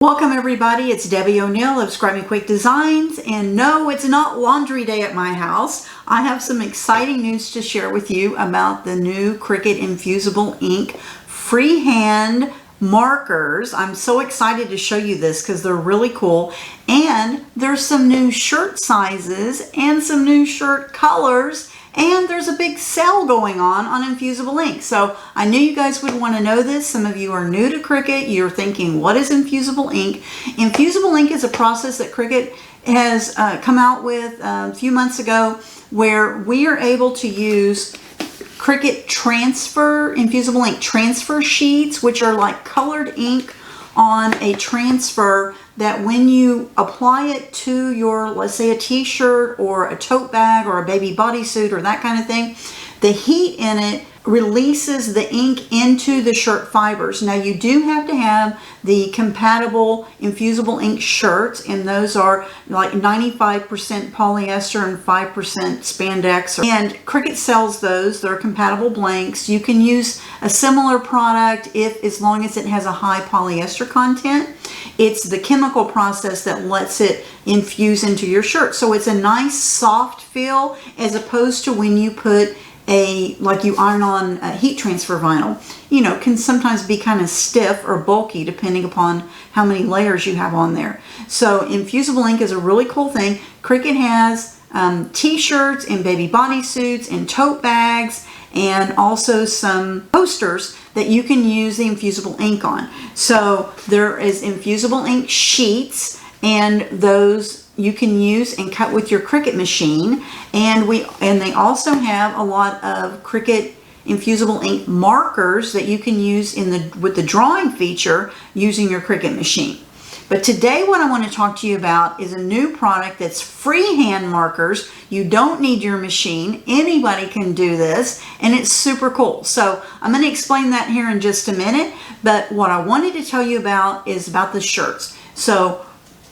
Welcome everybody, it's Debbie O'Neill of Scrub Me Quick Designs, and no, it's not laundry day at my house. I have some exciting news to share with you about the new Cricut Infusible Ink Freehand Markers. I'm so excited to show you this because they're really cool, and there's some new shirt sizes and some new shirt colors. And there's a big sale going on Infusible ink. So I knew you guys would want to know this. Some of you are new to Cricut. You're thinking, what is Infusible ink? Infusible ink is a process that Cricut has come out with a few months ago where we are able to use Cricut Infusible ink transfer sheets, which are like colored ink on a transfer that when you apply it to your, let's say, a t-shirt or a tote bag or a baby bodysuit or that kind of thing, the heat in it releases the ink into the shirt fibers. Now you do have to have the compatible infusible ink shirts, and those are like 95% polyester and 5% spandex. And Cricut sells those. They're compatible blanks. You can use a similar product as long as it has a high polyester content. It's the chemical process that lets it infuse into your shirt. So it's a nice soft feel as opposed to when you put like you iron on a heat transfer vinyl. You know, can sometimes be kind of stiff or bulky depending upon how many layers you have on there. So Infusible ink is a really cool thing. Cricut has t-shirts and baby bodysuits and tote bags and also some posters that you can use the Infusible ink on. So there is Infusible ink sheets, and those you can use and cut with your Cricut machine, and they also have a lot of Cricut Infusible ink markers that you can use with the drawing feature using your Cricut machine. But today what I want to talk to you about is a new product that's freehand markers. You don't need your machine. Anybody can do this, and it's super cool. So I'm going to explain that here in just a minute, but what I wanted to tell you about is about the shirts. So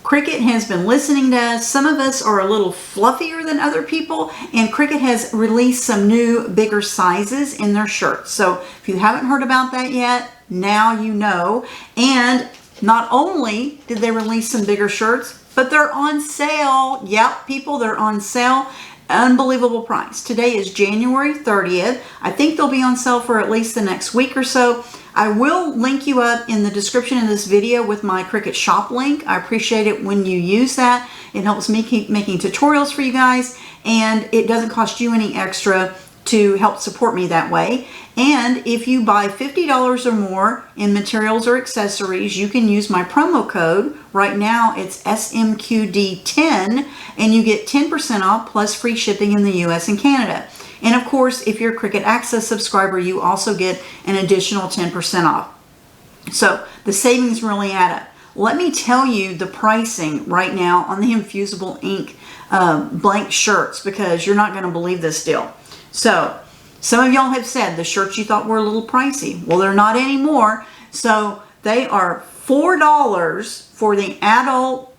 Cricut has been listening to us. Some of us are a little fluffier than other people, and Cricut has released some new bigger sizes in their shirts. So if you haven't heard about that yet, now you know. And not only did they release some bigger shirts, but they're on sale. Yep, people, they're on sale. Unbelievable price. Today is January 30th. I think they'll be on sale for at least the next week or so. I will link you up in the description of this video with my Cricut shop link. I appreciate it when you use that. It helps me keep making tutorials for you guys, and it doesn't cost you any extra to help support me that way. And if you buy $50 or more in materials or accessories, you can use my promo code. Right now it's SMQD10, and you get 10% off plus free shipping in the US and Canada. And of course, if you're a Cricut Access subscriber, you also get an additional 10% off. So the savings really add up. Let me tell you the pricing right now on the Infusible ink blank shirts, because you're not going to believe this deal. So some of y'all have said the shirts you thought were a little pricey. Well, they're not anymore. So they are $4 for the adult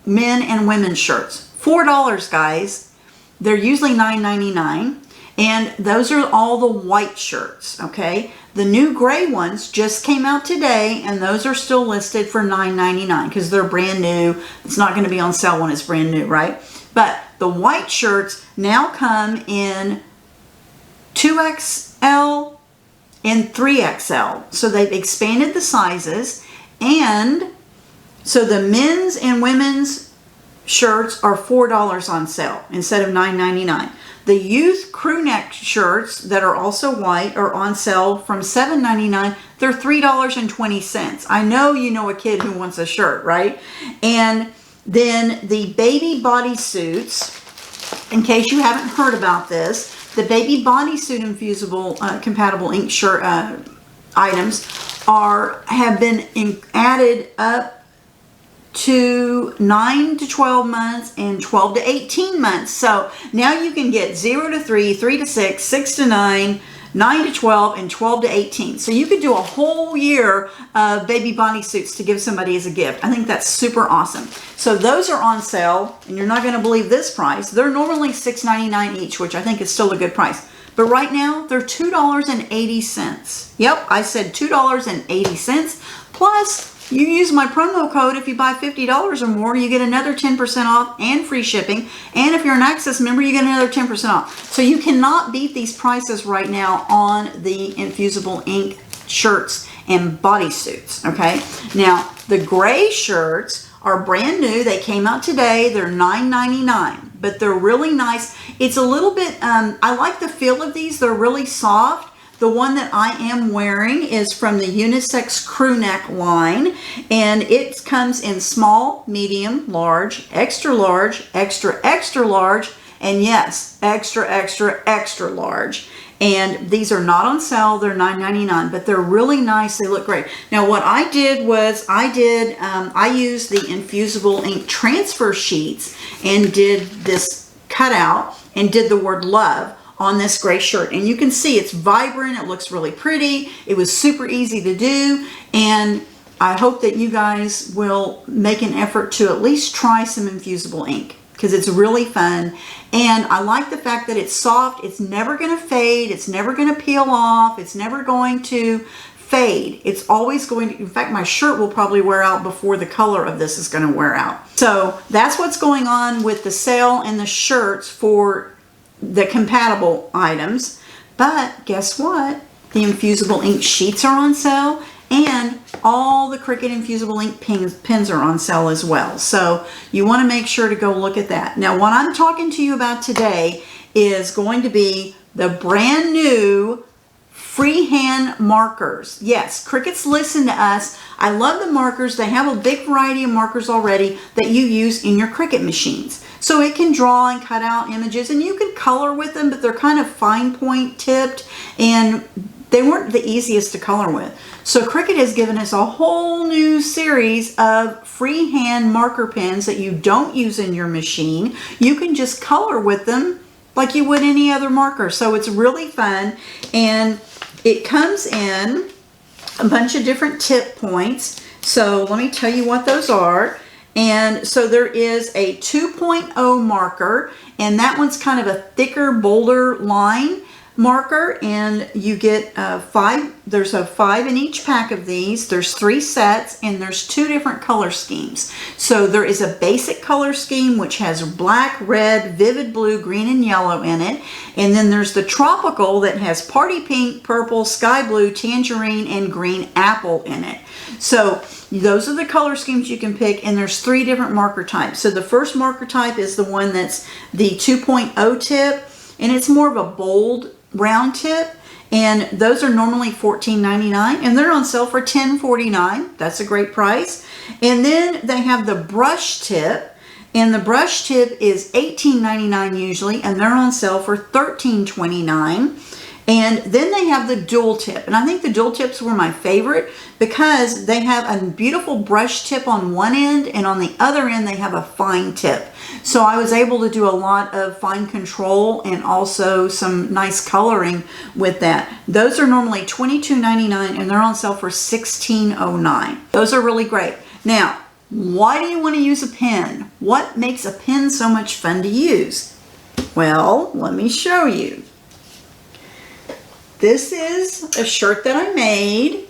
men and women's shirts. $4, guys. They're usually $9.99. And those are all the white shirts, okay? The new gray ones just came out today, and those are still listed for $9.99 because they're brand new. It's not going to be on sale when it's brand new, right? But the white shirts now come in 2XL and 3XL. So they've expanded the sizes, and so the men's and women's shirts are $4 on sale instead of $9.99. The youth crew neck shirts that are also white are on sale from $7.99. They're $3.20. I know you know a kid who wants a shirt, right? And then the baby bodysuits, in case you haven't heard about this, the baby bodysuit infusible compatible ink shirt items have been added up to 9 to 12 months and 12 to 18 months. So now you can get 0 to 3, 3 to 6, 6 to 9, 9 to 12, and 12 to 18. So you could do a whole year of baby bodysuits to give somebody as a gift. I think that's super awesome. So those are on sale, and you're not going to believe this price. They're normally $6.99 each, which I think is still a good price. But right now, they're $2.80. Yep, I said $2.80 plus You use my promo code. If you buy $50 or more, you get another 10% off and free shipping. And if you're an Access member, you get another 10% off. So you cannot beat these prices right now on the Infusible ink shirts and bodysuits, okay? Now, the gray shirts are brand new. They came out today. They're $9.99, but they're really nice. It's a little bit, I like the feel of these. They're really soft. The one that I am wearing is from the Unisex Crew Neck line, and it comes in small, medium, large, extra large, extra, extra large, and yes, extra, extra, extra large. And these are not on sale. They're $9.99, but they're really nice. They look great. Now, what I did was I used the Infusible ink transfer sheets and did this cutout and did the word love on this gray shirt. And you can see it's vibrant. It looks really pretty. It was super easy to do. And I hope that you guys will make an effort to at least try some Infusible ink, because it's really fun. And I like the fact that it's soft. It's never going to fade. It's never going to peel off. It's never going to fade. It's always going to, in fact, my shirt will probably wear out before the color of this is going to wear out. So that's what's going on with the sale and the shirts for the compatible items. But guess what? The Infusible ink sheets are on sale, and all the Cricut Infusible ink pens are on sale as well. So you want to make sure to go look at that. Now, what I'm talking to you about today is going to be the brand new freehand markers. Yes, Cricut's listened to us. I love the markers. They have a big variety of markers already that you use in your Cricut machines. So it can draw and cut out images, and you can color with them, but they're kind of fine point tipped, and they weren't the easiest to color with. So Cricut has given us a whole new series of freehand marker pens that you don't use in your machine. You can just color with them like you would any other marker. So it's really fun, and it comes in a bunch of different tip points. So let me tell you what those are. And so there is a 2.0 marker, and that one's kind of a thicker, bolder line marker, and you get 5. There's a 5 in each pack of these. There's 3 sets, and there's 2 different color schemes. So there is a basic color scheme which has black, red, vivid blue, green, and yellow in it. And then there's the tropical that has party pink, purple, sky blue, tangerine, and green apple in it. So those are the color schemes you can pick, and there's 3 different marker types. So the first marker type is the one that's the 2.0 tip, and it's more of a bold round tip, and those are normally $14.99, and they're on sale for $10.49. That's a great price. And then they have the brush tip, and the brush tip is $18.99 usually, and they're on sale for $13.29. And then they have the dual tip, and I think the dual tips were my favorite because they have a beautiful brush tip on one end, and on the other end they have a fine tip. So I was able to do a lot of fine control and also some nice coloring with that. Those are normally $22.99, and they're on sale for $16.09. Those are really great. Now, why do you want to use a pen? What makes a pen so much fun to use? Well, let me show you. This is a shirt that I made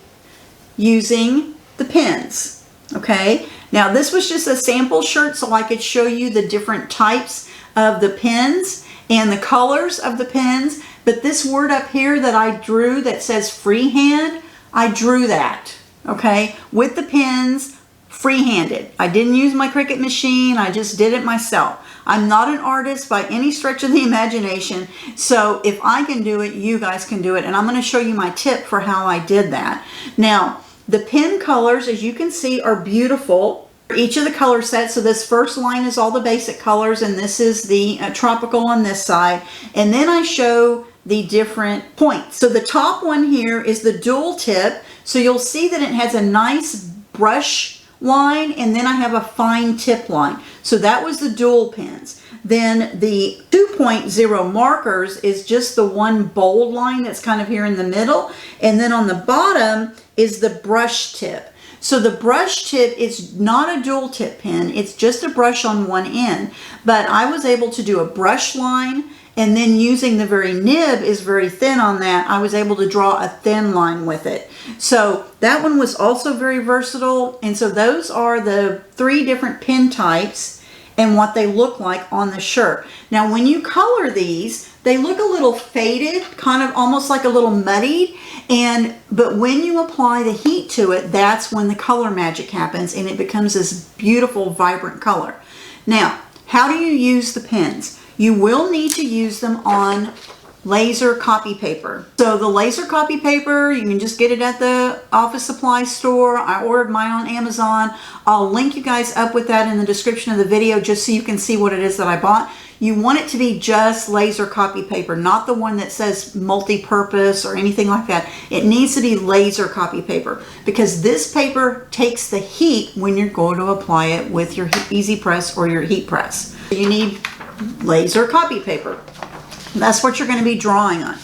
using the pens, okay? Now, this was just a sample shirt so I could show you the different types of the pens and the colors of the pens, but this word up here that I drew that says freehand, I drew that, okay, with the pens freehanded. I didn't use my Cricut machine, I just did it myself. I'm not an artist by any stretch of the imagination, so if I can do it, you guys can do it, and I'm going to show you my tip for how I did that. Now, the pen colors, as you can see, are beautiful. Each of the color sets, so this first line is all the basic colors, and this is the tropical on this side, and then I show the different points. So the top one here is the dual tip, so you'll see that it has a nice brush line, and then I have a fine tip line. So that was the dual pens. Then the 2.0 markers is just the one bold line that's kind of here in the middle, and then on the bottom is the brush tip. So the brush tip is not a dual tip pen, it's just a brush on one end, but I was able to do a brush line and then using the very nib is very thin on that, I was able to draw a thin line with it. So that one was also very versatile. And so those are the 3 different pen types and what they look like on the shirt. Now when you color these, they look a little faded, kind of almost like a little muddied, but when you apply the heat to it, that's when the color magic happens and it becomes this beautiful, vibrant color. Now, how do you use the pens? You will need to use them on laser copy paper. So the laser copy paper, you can just get it at the office supply store. I ordered mine on Amazon. I'll link you guys up with that in the description of the video just so you can see what it is that I bought. You want it to be just laser copy paper, not the one that says multi-purpose or anything like that. It needs to be laser copy paper because this paper takes the heat when you're going to apply it with your Easy Press or your heat press. You need laser copy paper. That's what you're going to be drawing on.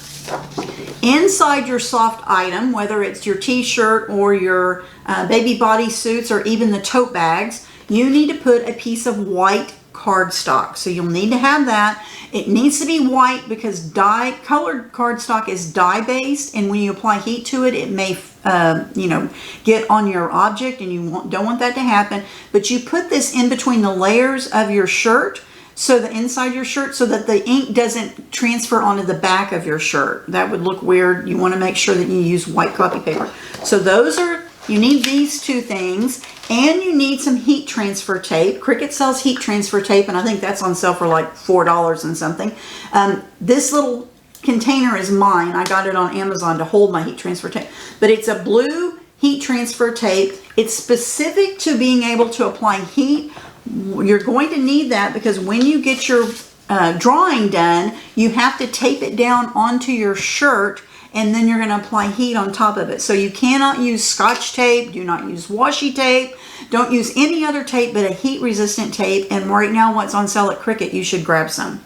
Inside your soft item, whether it's your t-shirt or your baby body suits or even the tote bags, you need to put a piece of white cardstock. So you'll need to have that. It needs to be white because colored cardstock is dye based, and when you apply heat to it, it may get on your object, and you don't want that to happen. But you put this in between the layers of your shirt, so the inside your shirt, so that the ink doesn't transfer onto the back of your shirt. That would look weird. You want to make sure that you use white copy paper. So you need these 2 things, and you need some heat transfer tape. Cricut sells heat transfer tape, and I think that's on sale for like $4 and something. This little container is mine. I got it on Amazon to hold my heat transfer tape. But it's a blue heat transfer tape. It's specific to being able to apply heat. You're going to need that because when you get your drawing done, you have to tape it down onto your shirt, and then you're going to apply heat on top of it. So you cannot use Scotch tape, do not use washi tape, don't use any other tape but a heat resistant tape, and right now what's on sale at Cricut, you should grab some.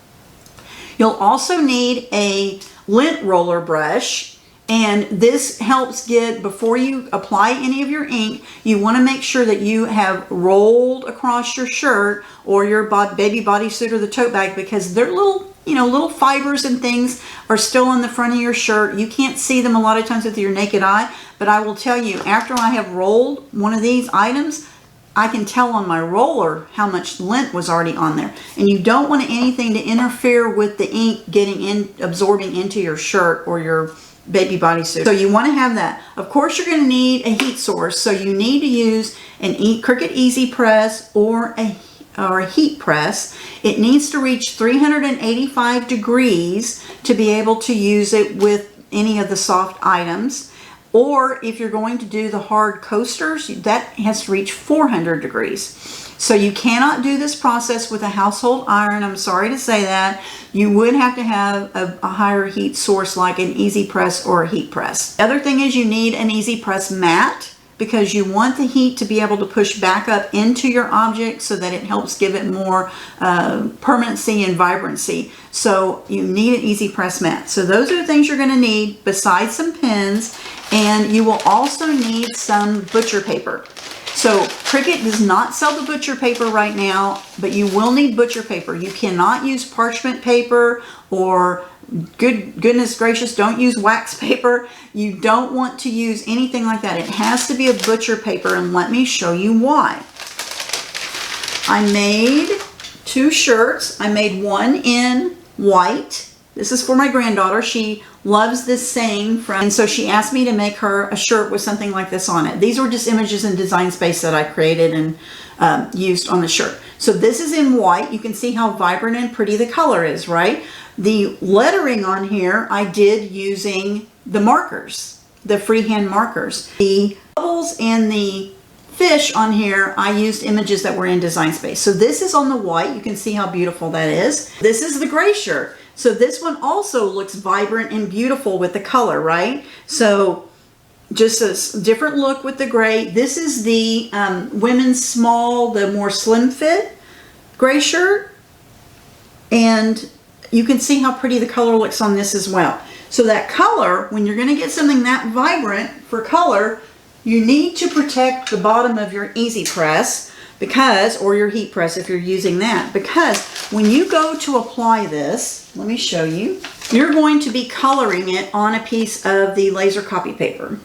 You'll also need a lint roller brush. And this helps before you apply any of your ink, you want to make sure that you have rolled across your shirt or your baby bodysuit or the tote bag, because they're little fibers and things are still on the front of your shirt. You can't see them a lot of times with your naked eye, but I will tell you, after I have rolled one of these items, I can tell on my roller how much lint was already on there. And you don't want anything to interfere with the ink absorbing into your shirt or your baby bodysuit. So you want to have that. Of course, you're going to need a heat source. So you need to use an Cricut Easy Press or a heat press. It needs to reach 385 degrees to be able to use it with any of the soft items. Or if you're going to do the hard coasters, that has to reach 400 degrees. So you cannot do this process with a household iron. I'm sorry to say that. You would have to have a higher heat source like an Easy Press or a heat press. The other thing is you need an Easy Press mat, because you want the heat to be able to push back up into your object so that it helps give it more permanency and vibrancy. So you need an Easy Press mat. So those are the things you're going to need besides some pens, and you will also need some butcher paper. So Cricut does not sell the butcher paper right now, but you will need butcher paper. You cannot use parchment paper or, goodness gracious, don't use wax paper. You don't want to use anything like that. It has to be a butcher paper, and let me show you why. I made 2 shirts. I made one in white. This is for my granddaughter. She loves this saying and so she asked me to make her a shirt with something like this on it. These were just images in Design Space that I created and used on the shirt. So this is in white. You can see how vibrant and pretty the color is, right? The lettering on here I did using the markers, the freehand markers. The bubbles and the fish on here, I used images that were in Design Space. So this is on the white. You can see how beautiful that is. This is the gray shirt. So this one also looks vibrant and beautiful with the color, right? So just a different look with the gray. This is the women's small, the more slim fit gray shirt. And you can see how pretty the color looks on this as well. So that color, when you're going to get something that vibrant for color, you need to protect the bottom of your Easy Press. because, or your heat press if you're using that, because when you go to apply this, let me show you, you're going to be coloring it on a piece of the laser copy paper.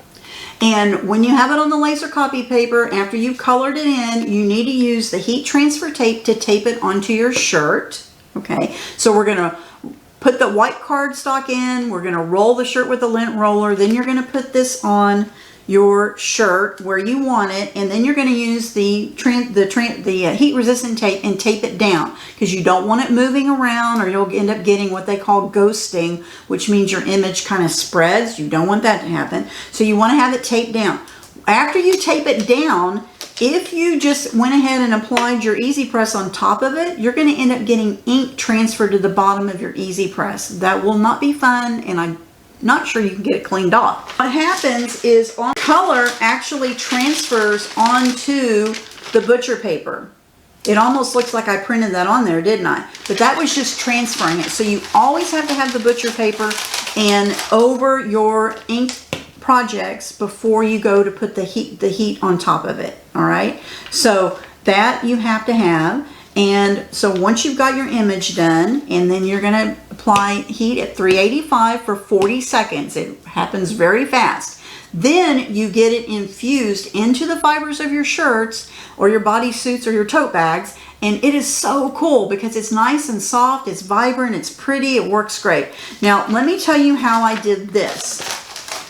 And when you have it on the laser copy paper, after you've colored it in, you need to use the heat transfer tape to tape it onto your shirt. Okay, so we're going to put the white cardstock in, we're going to roll the shirt with a lint roller, then you're going to put this on your shirt where you want it, and then you're going to use the heat resistant tape and tape it down, because you don't want it moving around or you'll end up getting what they call ghosting, which means your image kind of spreads. You don't want that to happen, so you want to have it taped down. After you tape it down, if you just went ahead and applied your Easy Press on top of it, you're going to end up getting ink transferred to the bottom of your Easy Press. That will not be fun, and I'm not sure you can get it cleaned off. What happens is color actually transfers onto the butcher paper. It almost looks like I printed that on there, didn't I? But that was just transferring it. So you always have to have the butcher paper and over your ink projects before you go to put the heat on top of it. All right, so that you have to have. And so once you've got your image done, and then you're going to apply heat at 385 for 40 seconds. It happens very fast. Then you get it infused into the fibers of your shirts or your bodysuits or your tote bags, and it is so cool because it's nice and soft, it's vibrant, it's pretty, it works great. Now let me tell you how I did this.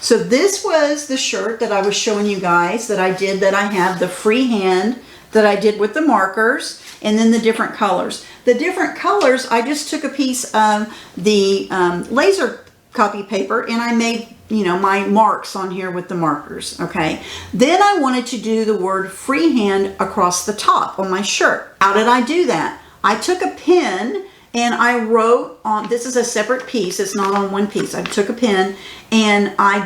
So this was the shirt that I was showing you guys that I did, that I have the freehand that I did with the markers, and then the different colors. The different colors, I just took a piece of the laser copy paper and I made, you know, my marks on here with the markers, okay? Then I wanted to do the word freehand across the top on my shirt. How did I do that? I took a pen and I wrote on, this is a separate piece, it's not on one piece. I took a pen and I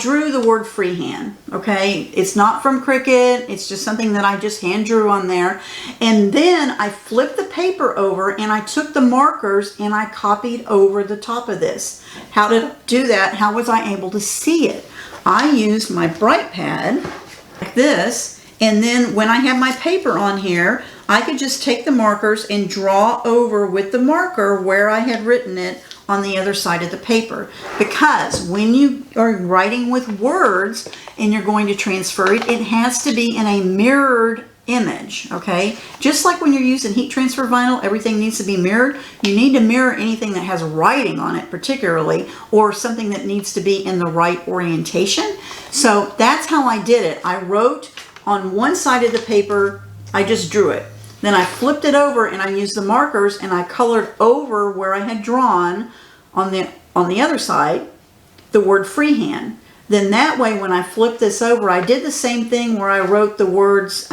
drew the word freehand, okay? It's not from Cricut, it's just something that I just hand drew on there. And then I flipped the paper over and I took the markers and I copied over the top of this. How did I do that? How was I able to see it? I used my Bright Pad like this, and then when I have my paper on here, I could just take the markers and draw over with the marker where I had written it on the other side of the paper. Because when you are writing with words and you're going to transfer it, it has to be in a mirrored image, okay? Just like when you're using heat transfer vinyl, everything needs to be mirrored. You need to mirror anything that has writing on it particularly, or something that needs to be in the right orientation. So that's how I did it. I wrote on one side of the paper, I just drew it. Then I flipped it over and I used the markers and I colored over where I had drawn on the other side the word freehand. Then that way when I flipped this over, I did the same thing where I wrote the words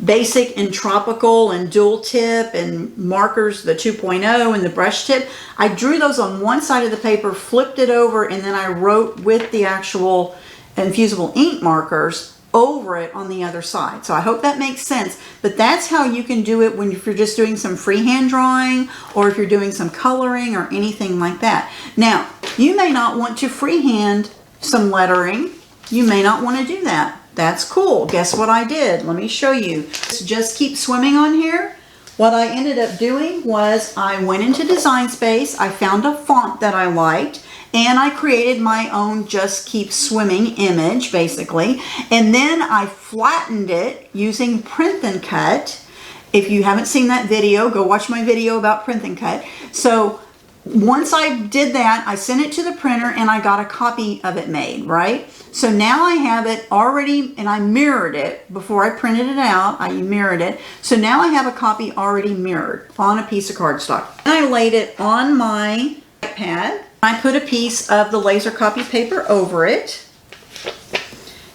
basic and tropical and dual tip and markers, the 2.0 and the brush tip. I drew those on one side of the paper, flipped it over, and then I wrote with the actual infusible ink markers over it on the other side. So I hope that makes sense. But that's how you can do it if you're just doing some freehand drawing, or if you're doing some coloring or anything like that. Now, you may not want to freehand some lettering. You may not want to do that. That's cool. Guess what I did? Let me show you. Just keep swimming on here. What I ended up doing was I went into Design Space. I found a font that I liked, and I created my own Just Keep Swimming image, basically. And then I flattened it using Print and Cut. If you haven't seen that video, go watch my video about Print and Cut. So once I did that, I sent it to the printer and I got a copy of it made, right? So now I have it already, and I mirrored it before I printed it out. I mirrored it. So now I have a copy already mirrored on a piece of cardstock. And I laid it on my pad. I put a piece of the laser copy paper over it,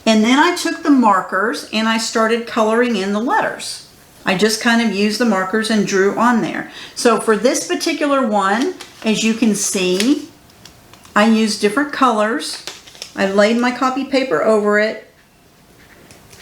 and then I took the markers and I started coloring in the letters. I just kind of used the markers and drew on there. So for this particular one, as you can see, I used different colors. I laid my copy paper over it,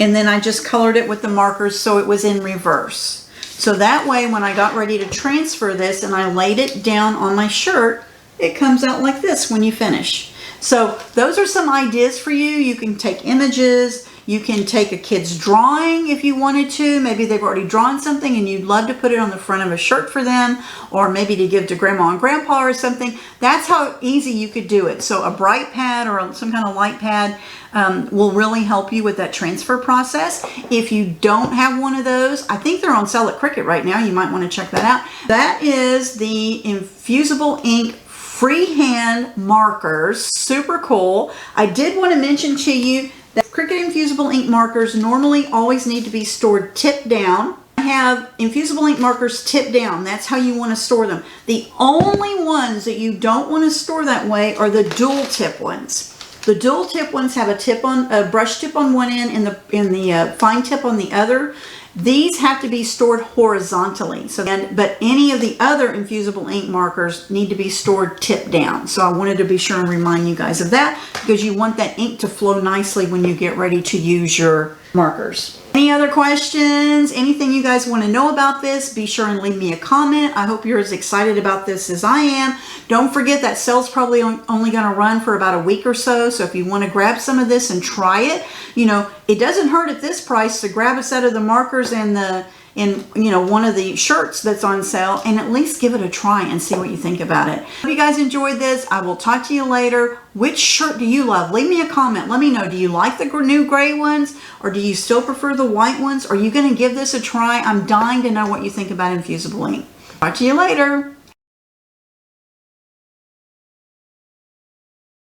and then I just colored it with the markers so it was in reverse. So that way when I got ready to transfer this and I laid it down on my shirt, it comes out like this when you finish. So those are some ideas for you. You can take images, You can take a kid's drawing if you wanted to. Maybe they've already drawn something and you'd love to put it on the front of a shirt for them, or maybe to give to grandma and grandpa or something. That's how easy you could do it. So a bright pad or some kind of light pad will really help you with that transfer process. If you don't have one of those, I think they're on sale at Cricut right now. You might want to check that out. That is the Infusible Ink Freehand Markers. Super cool. I did want to mention to you that Cricut Infusible Ink Markers normally always need to be stored tip down. I have Infusible Ink Markers tip down. That's how you want to store them. The only ones that you don't want to store that way are the dual tip ones. The dual tip ones have a brush tip on one end and the fine tip on the other. These have to be stored horizontally. But any of the other infusible ink markers need to be stored tip down. So I wanted to be sure and remind you guys of that, because you want that ink to flow nicely when you get ready to use your markers. Any other questions? Anything you guys want to know about this? Be sure and leave me a comment. I hope you're as excited about this as I am. Don't forget that sale's probably only going to run for about a week or so. So if you want to grab some of this and try it, it doesn't hurt at this price to grab a set of the markers and one of the shirts that's on sale, and at least give it a try and see what you think about it. Hope you guys enjoyed this. I will talk to you later. Which shirt do you love? Leave me a comment. Let me know. Do you like the new gray ones, or do you still prefer the white ones? Are you going to give this a try? I'm dying to know what you think about infusible ink. Talk to you later.